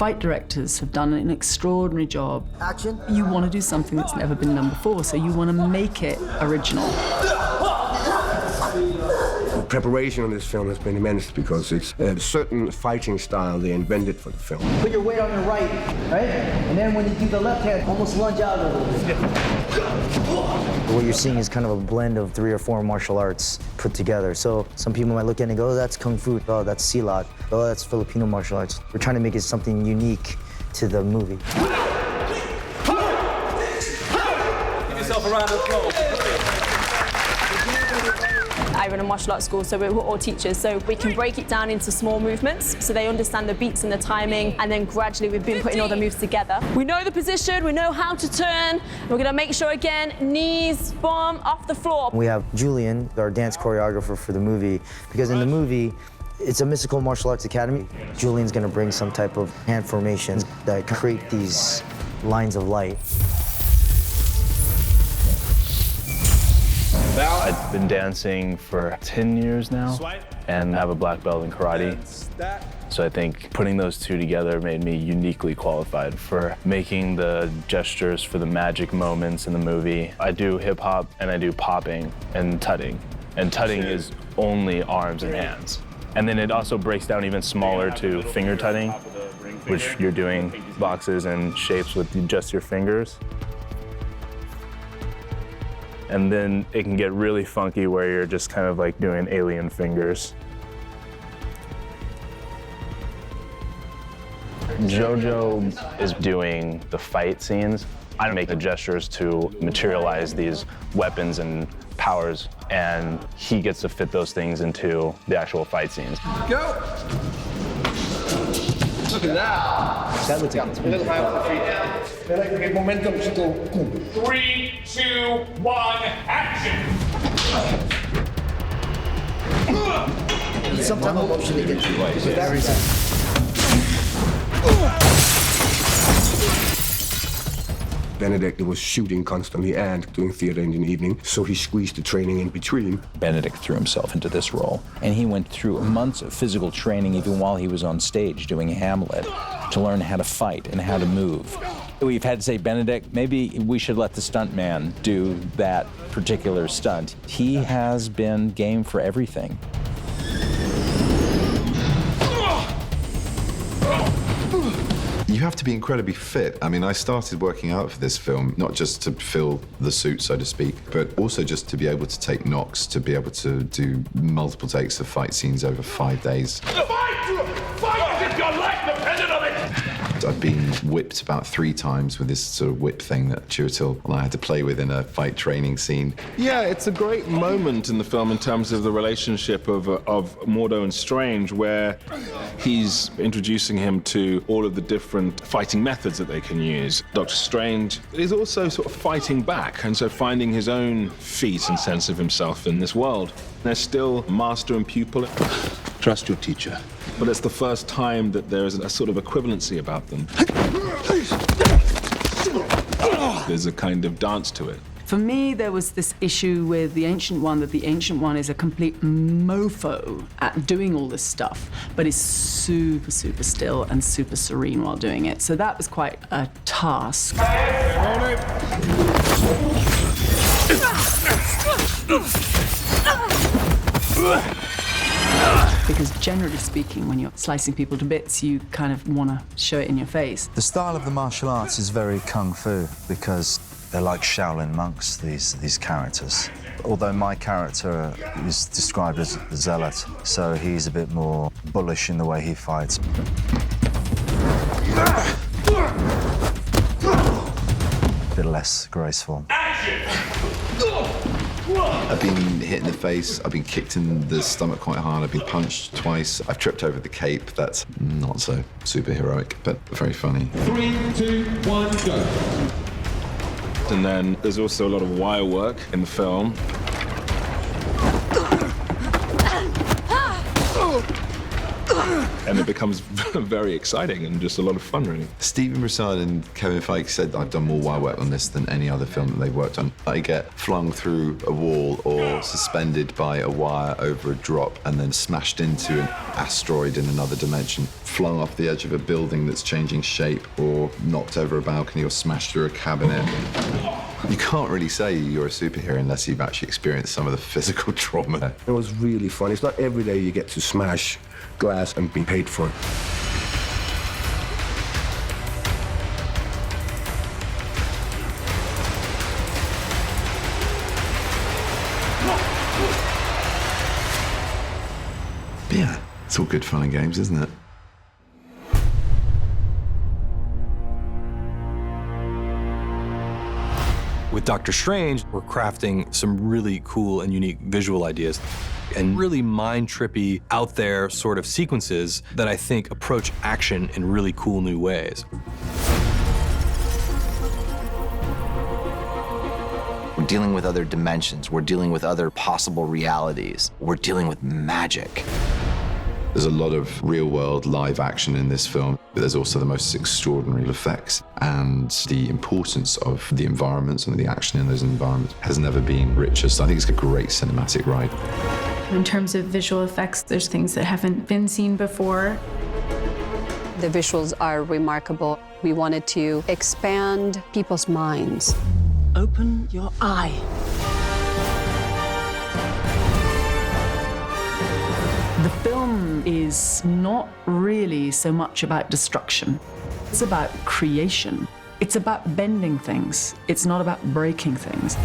fight directors have done an extraordinary job. Action. You want to do something that's never been done before, so you want to make it original. The preparation on this film has been immense because it's a certain fighting style they invented for the film. Put your weight on your right? And then when you do the left hand, almost lunge out a little bit. What you're seeing is kind of a blend of 3 or 4 martial arts put together. So some people might look at it and go, oh, that's Kung Fu, oh, that's Silat, oh, that's Filipino martial arts. We're trying to make it something unique to the movie. Give yourself a round of applause. I run a martial arts school, so we're all teachers, so we can break it down into small movements so they understand the beats and the timing, and then gradually we've been putting all the moves together. We know the position, we know how to turn. We're gonna make sure again, knees, bum, off the floor. We have Julian, our dance choreographer for the movie, because in the movie, it's a mystical martial arts academy. Julian's gonna bring some type of hand formations that create these lines of light. I've been dancing for 10 years now and have a black belt in karate. So I think putting those two together made me uniquely qualified for making the gestures for the magic moments in the movie. I do hip hop and I do popping and tutting. And tutting is only arms and hands. And then it also breaks down even smaller to finger tutting, which you're doing boxes and shapes with just your fingers. And then it can get really funky where you're just kind of like doing alien fingers. Jojo is doing the fight scenes. I make the gestures to materialize these weapons and powers, and he gets to fit those things into the actual fight scenes. Go! Look at that. That looks like A little high on the feet. Momentum. 3, 2, 1, action! some type of motion to get you. Benedict was shooting constantly and doing theater in the evening, so he squeezed the training in between. Benedict threw himself into this role, and he went through months of physical training even while he was on stage doing Hamlet to learn how to fight and how to move. We've had to say, Benedict, maybe we should let the stuntman do that particular stunt. He has been game for everything. You have to be incredibly fit. I mean, I started working out for this film, not just to fill the suit, so to speak, but also just to be able to take knocks, to be able to do multiple takes of fight scenes over 5 days. Fight! Fight as if your life depended on it! I've been whipped about 3 times with this sort of whip thing that Chiwetel and I had to play with in a fight training scene. Yeah, it's a great moment in the film in terms of the relationship of Mordo and Strange, where he's introducing him to all of the different fighting methods that they can use. Dr. Strange is also sort of fighting back, and so finding his own feet and sense of himself in this world. They're still master and pupil. Trust your teacher. But it's the first time that there is a sort of equivalency about them. There's a kind of dance to it. For me, there was this issue with the Ancient One, that the Ancient One is a complete mofo at doing all this stuff, but is super, super still and super serene while doing it. So that was quite a task. Because generally speaking, when you're slicing people to bits, you kind of want to show it in your face. The style of the martial arts is very kung fu because they're like Shaolin monks, these characters. Although my character is described as a zealot, so he's a bit more bullish in the way he fights. A bit less graceful. I've been hit in the face, I've been kicked in the stomach quite hard, I've been punched twice. I've tripped over the cape. That's not so superheroic, but very funny. 3, 2, 1, go. And then there's also a lot of wire work in the film. and it becomes very exciting and just a lot of fun, really. Stephen Broussard and Kevin Feige said I've done more wire work on this than any other film that they've worked on. I get flung through a wall or suspended by a wire over a drop and then smashed into an asteroid in another dimension, flung off the edge of a building that's changing shape, or knocked over a balcony or smashed through a cabinet. You can't really say you're a superhero unless you've actually experienced some of the physical trauma. It was really fun. It's not every day you get to smash glass and be paid for it. Yeah, it's all good fun and games, isn't it? With Doctor Strange, we're crafting some really cool and unique visual ideas and really mind-trippy, out there sort of sequences that I think approach action in really cool new ways. We're dealing with other dimensions. We're dealing with other possible realities. We're dealing with magic. There's a lot of real-world live action in this film, but there's also the most extraordinary effects. And the importance of the environments and the action in those environments has never been richer. So I think it's a great cinematic ride. In terms of visual effects, there's things that haven't been seen before. The visuals are remarkable. We wanted to expand people's minds. Open your eye. The film is not really so much about destruction. It's about creation. It's about bending things. It's not about breaking things.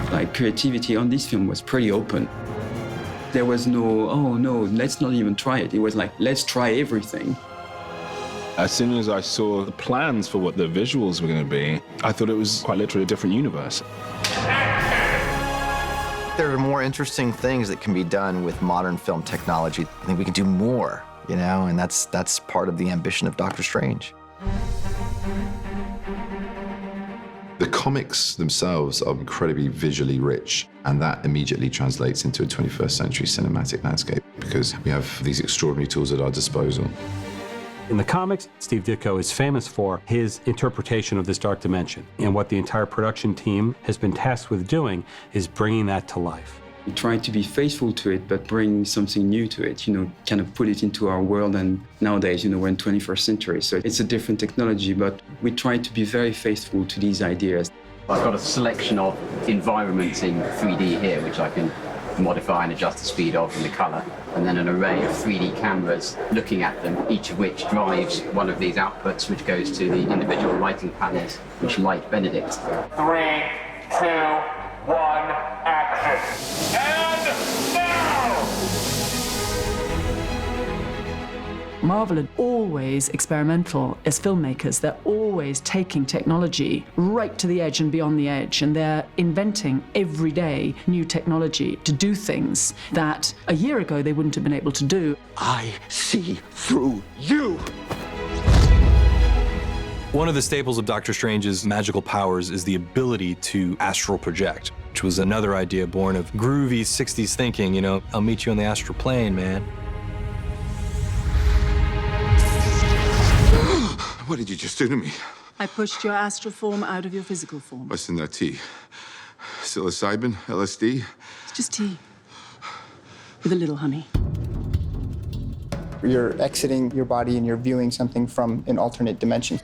Like, creativity on this film was pretty open. There was no, oh no, let's not even try it. It was like, let's try everything. As soon as I saw the plans for what the visuals were going to be, I thought it was quite literally a different universe. There are more interesting things that can be done with modern film technology. I think we can do more, you know, and that's part of the ambition of Doctor Strange. The comics themselves are incredibly visually rich, and that immediately translates into a 21st century cinematic landscape because we have these extraordinary tools at our disposal. In the comics, Steve Ditko is famous for his interpretation of this dark dimension. And what the entire production team has been tasked with doing is bringing that to life. We tried to be faithful to it, but bring something new to it, you know, kind of put it into our world. And nowadays, you know, we're in 21st century, so it's a different technology, but we tried to be very faithful to these ideas. I've got a selection of environments in 3D here, which I can modify and adjust the speed of and the color, and then an array of 3D cameras looking at them, each of which drives one of these outputs, which goes to the individual lighting panels, which light Benedict. 3, 2, 1, action. And now! Marvel are always experimental as filmmakers. They're always taking technology right to the edge and beyond the edge, and they're inventing every day new technology to do things that a year ago they wouldn't have been able to do. I see through you. One of the staples of Doctor Strange's magical powers is the ability to astral project, which was another idea born of groovy 60s thinking, you know, I'll meet you on the astral plane, man. What did you just do to me? I pushed your astral form out of your physical form. What's in that tea? Psilocybin? LSD? It's just tea with a little honey. You're exiting your body and you're viewing something from an alternate dimension.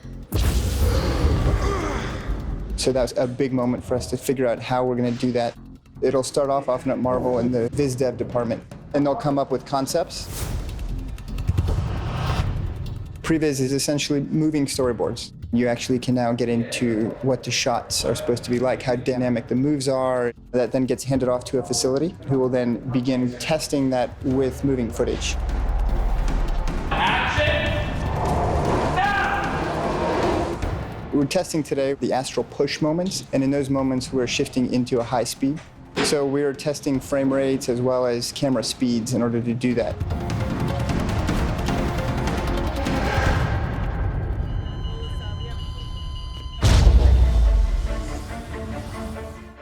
So that was a big moment for us to figure out how we're going to do that. It'll start off often at Marvel in the Viz Dev department, and they'll come up with concepts. Previs is essentially moving storyboards. You actually can now get into what the shots are supposed to be like, how dynamic the moves are. That then gets handed off to a facility who will then begin testing that with moving footage. We're testing today the astral push moments, and in those moments we're shifting into a high speed. So we're testing frame rates as well as camera speeds in order to do that.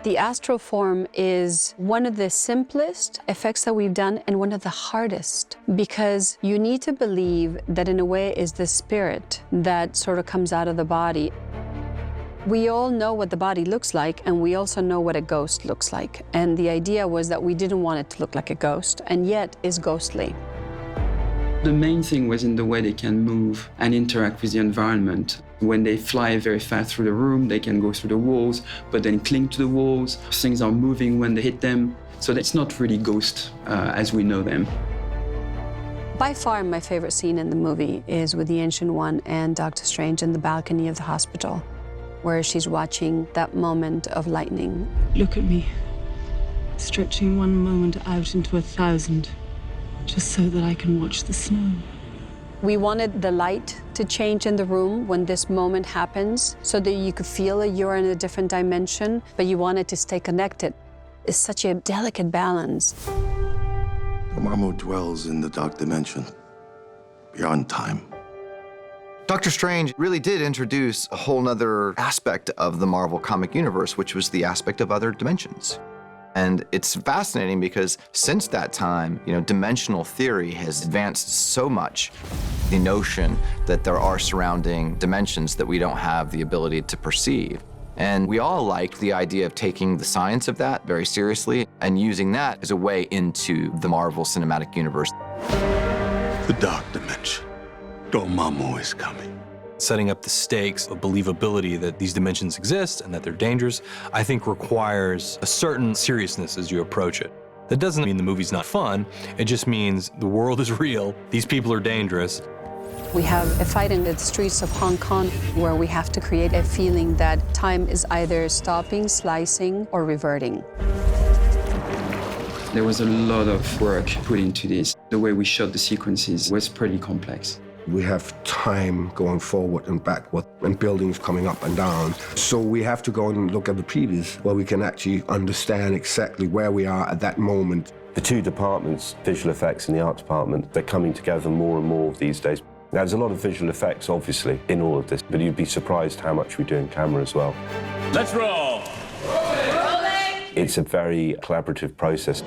The astral form is one of the simplest effects that we've done and one of the hardest, because you need to believe that in a way is the spirit that sort of comes out of the body. We all know what the body looks like, and we also know what a ghost looks like. And the idea was that we didn't want it to look like a ghost, and yet is ghostly. The main thing was in the way they can move and interact with the environment. When they fly very fast through the room, they can go through the walls, but then cling to the walls. Things are moving when they hit them. So it's not really ghosts as we know them. By far, my favorite scene in the movie is with the Ancient One and Doctor Strange in the balcony of the hospital, where she's watching that moment of lightning. Look at me, stretching one moment out into 1,000, just so that I can watch the snow. We wanted the light to change in the room when this moment happens, so that you could feel that you're in a different dimension, but you wanted to stay connected. It's such a delicate balance. Dormammu dwells in the dark dimension, beyond time. Doctor Strange really did introduce a whole nother aspect of the Marvel comic universe, which was the aspect of other dimensions. And it's fascinating because since that time, dimensional theory has advanced so much. The notion that there are surrounding dimensions that we don't have the ability to perceive. And we all liked the idea of taking the science of that very seriously and using that as a way into the Marvel Cinematic Universe. The dark dimension. Dormammu is coming. Setting up the stakes of believability that these dimensions exist and that they're dangerous, I think requires a certain seriousness as you approach it. That doesn't mean the movie's not fun, it just means the world is real, these people are dangerous. We have a fight in the streets of Hong Kong where we have to create a feeling that time is either stopping, slicing, or reverting. There was a lot of work put into this. The way we shot the sequences was pretty complex. We have time going forward and backward and buildings coming up and down. So we have to go and look at the previous where we can actually understand exactly where we are at that moment. The two departments, visual effects and the art department, they're coming together more and more these days. Now, there's a lot of visual effects, obviously, in all of this, but you'd be surprised how much we do in camera as well. Let's roll. Rolling. It's a very collaborative process.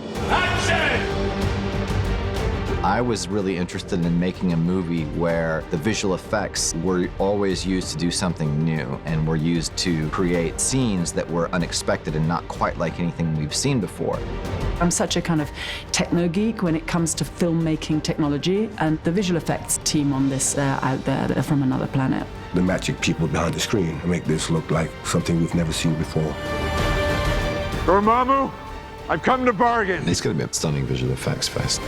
I was really interested in making a movie where the visual effects were always used to do something new and were used to create scenes that were unexpected and not quite like anything we've seen before. I'm such a kind of techno geek when it comes to filmmaking technology, and the visual effects team on this out there, they're from another planet. The magic people behind the screen make this look like something we've never seen before. Dormammu, I've come to bargain. It's going to be a stunning visual effects fest.